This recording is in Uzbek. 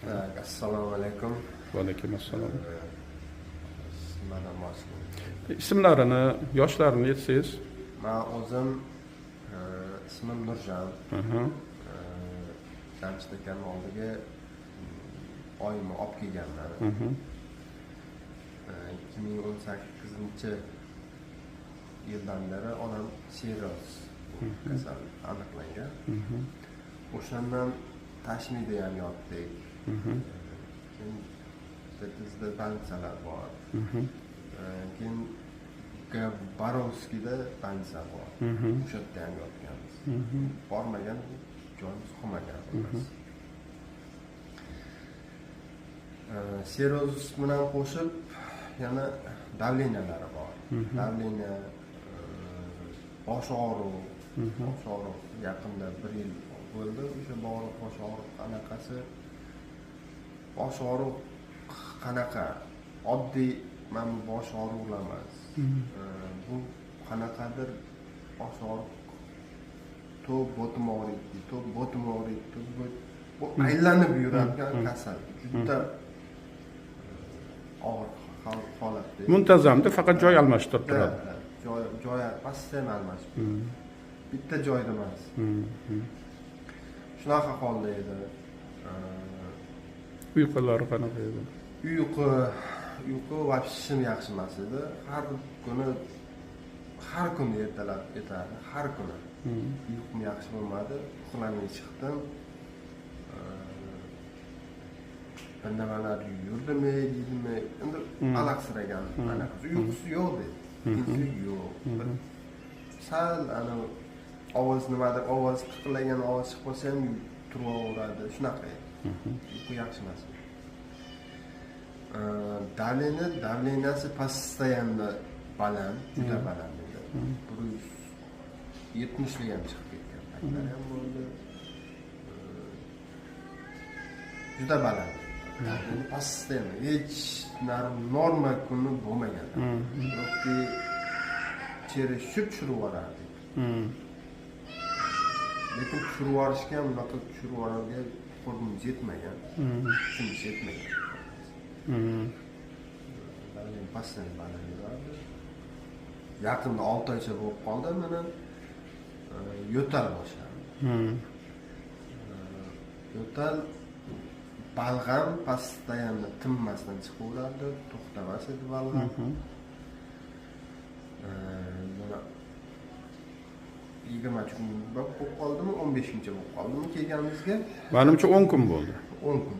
Assalomu alaykum. Va alaykum assalom. Mana mas'ul. Ismlarini, yoshlarini aytsangiz. Men o'zim ismim Nurjan. Jamshid akam oldiga oyimni olib kelganman. 2018-yildan beri onam sirroz kasal aniqlangan. O'shandan tashmida ham yotdik. Bizda bansalar bor. Keyin Barovskida bansa bor. O'sha yerda ham yotganmiz. Bormagan joyimiz qolmagan. Sirroz bilan qo'shib yana davleniyalari bor. Davleniya, bosh og'riq, yaqinda 1 yil bo'ldi. O'sha bosh og'riq qanaqasi? Bosh og'riq qanaqa? Oddiy mana bu bosh og'riqlar emas. Bu qanaqadir bosh og'riq botim og'riydi, bu aylanib yuradigan kasal. Juda og'ir holat. Muntazamda faqat joy almashtirib turadi. Joy passiv almashib. Bitta joyda emas. Shunaqa holda edi. Uyqulari qanaqa edi? Uyqu вообще yaxshi emas edi. Har kuni ertalab ketardi, har kuni. Uyqum yaxshi bo'lmadi. Uxlamay chiqdim. Nimalar yurdimi, deydimi? Endi alaqsiragan anaqa. Uyqusi yo'q dedi. Tinchlik yo'q. Sal ana ovoz nimadir, ovoz tiqillagan ovoz chiqib qolsa ham turaveradi. Shunaqa. Uyqu yaxshi emas. Davleniyasi постоянно baland, juda baland edi. 170 ham chiqib ketgan. Paytlar ham bo'ldi. Juda baland. Postoyanno hech norma kuni bo'lmagan. Yoki teri tushirib yuborardik. Lekin tushirib yuborishga ham bunaqa tushirib yuborishga qo'limiz yetmagan. Kuchimiz yetmagan. Postoyanno baland yurardi. Yaqinda 6 oycha bo'lib qoldi, mana yo'tal boshladi. Yo'tal balg'am postoyanno tinmasdan chiqaverardi, to'xtamas edi balg'am. Mana 20 kun bo'lib qoldimi, 15 kuncha bo'lib qoldimi kelganimizga? Menimcha 10 kun bo'ldi. 10 kun.